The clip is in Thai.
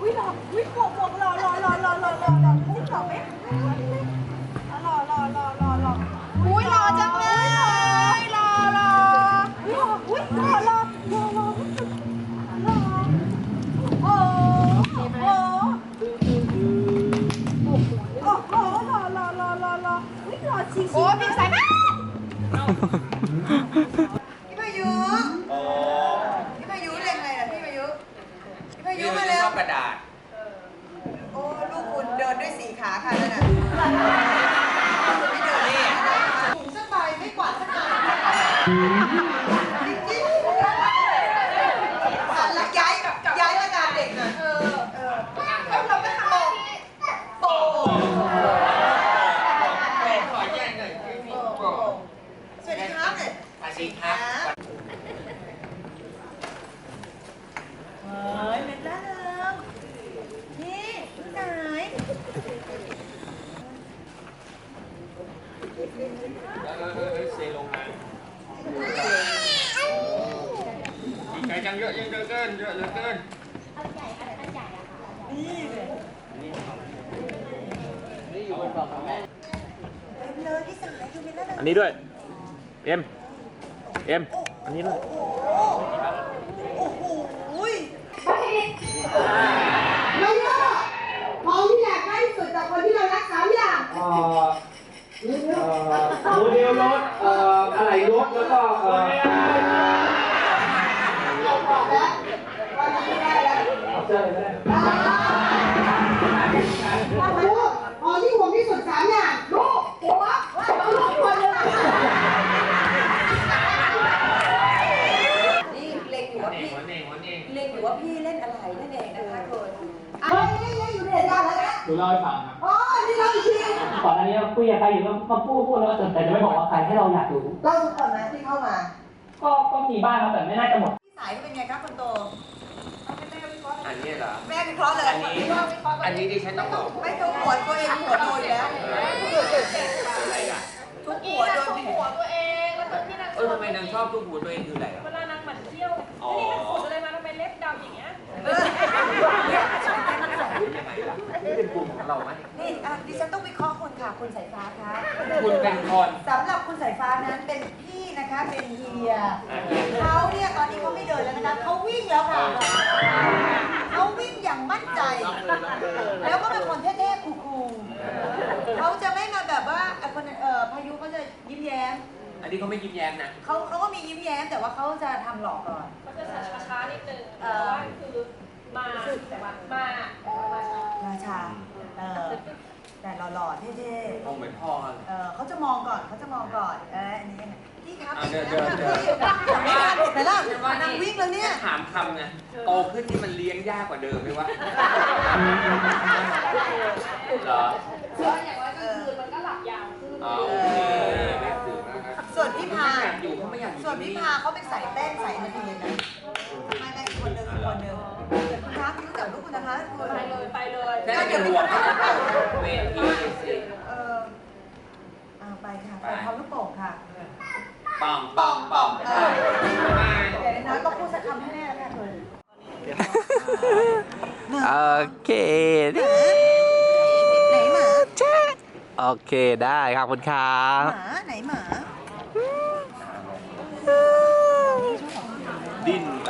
วิหล่อวิหมวกหล่อติ๊กหล่อไหมหล่ออุ้ยหล่อจังเลยหล่ออุ้ยหล่อโอ้โหหล่ออุ้ยหล่อจริงโอ้พี่สายมาพี่พายุพี่พายุเล่นอะไรล่ะพี่พายุมาเร็วกระดาษโอ้ลูกคุณเดินด้วย4 ขาค่ะนั่นน่ะไม่เดินนี่ถุงสักใบไม่กวาดสักใบจริงๆแล้วย้ายมาการเด็กหน่อยแล้วเราก็โป่ขอแย่งหน่อยสวัสดีครับเนี่ยสวัสดีครับเฮ้ยเม็ดละเริงนี่ไหนเซลงมาดีใจจังเยอะเกินอันใหญ่อะค่ะนี่เลยนี่อยู่บนกล่องแม่เลยที่สั่งคือเม็ดละเริงอันนี้ด้วยเอ็มอันนี้ด้วยโอ้โหไม่เยอะของที่อยากได้สุดจากคนที่เรารัก3 อย่างโมเดลรถอะไรรถแล้วก็เราบอกแล้วว่าจะไม่ได้แล้วเจอเลยของที่ห่วงที่สุด3 อย่างลูกหัวลูกคนเลยนี่เล็งอยู่ว่าพี่เล่นอะไรนั่นเองนะคะคุณอะไรอยู่ในเหตุการณ์แล้วนะ ดูเล่าให้ฟังครับ อ๋อนี่เราอีกที ก่อนอันนี้คุยกับใครอยู่ก็มาพูดแล้วแต่จะไม่บอกว่าใครให้เราอยากรู้ เล่าทุกคนนะที่เข้ามา ก็มีบ้างครับแต่ไม่น่าจะหมด พี่สายเป็นไงครับคนโต อันนี้เหรอ แม่วิเคราะห์เลย อันนี้ดิฉันต้องบอก ไม่ทุกหัวตัวเองหัวโตอยู่แล้ว อะไรอ่ะ ทุกหัวโดน หัวตัวเองแล้วแบบที่นาง ทำไมนางชอบทุกหัวตัวเองคืออะไรอ่ะ เวลานางหมั่นเที่ยวนี่มันขนอะไรมาทำไมเล็บดำอย่างเงี้ย ยังไงล่ะนี่เป็นกลุ่มของเราไหม นี่ดิฉันต้องวิเคราะห์คุณค่ะคุณสายฟ้าคะ คุณเป็นคน สำหรับคุณสายฟ้านั้นเป็นพี่นะคะเป็นเฮียเขาเนี่ยตอนนี้เขาไม่เดินแล้วนะคะเขาวิ่งแล้วค่ะเขาวิ่งอย่างมั่นใจ แล้วก็เป็นคนเท่ๆคูลๆเขาจะไม่มาแบบว่าคนพายุเขาจะยิ้มแย้ม อันนี้เขาไม่ยิ้มแย้มนะ เขาก็มียิ้มแย้มแต่ว่าเขาจะทำหลอกก่อน เขาจะช้าๆนิดนึงแต่ว่าคือมาแต่ว่ามาช้า ราชาแต่หล่อๆเท่ คงเหมือนพ่อเลย ๆเขาจะมองก่อนอันนี้พี่ครับ เดิน แต่ละนางวิ่งแล้วเนี่ย ถามคำไงโตขึ้นที่มันเลี้ยงยากกว่าเดิมไหมวะเหรอ แล้วอย่างว่ากลางคืนมันก็หลับยาวขึ้น อ๋อโอเคไม่ถือนะครับ ส่วนพี่พา อยู่เขาไม่อยากอยู่ ส่วนพี่พาเขาเป็นสายเต้นสายเอนเตอร์เทนนะไม่คนหนึ่งคุณคะรู้จักลูกคุณนะคะคุณ ไปเลย แค่จะห่วงเวทีสิ ไปค่ะไปพร้อมลูกโป่งค่ะ ปัง อย่างน้อยก็พูดสักคำให้แม่แล้วค่ะคุณ โอเคไหนหมา โอเคได้ครับคุณครับ หมาไหนหมา ดิ้น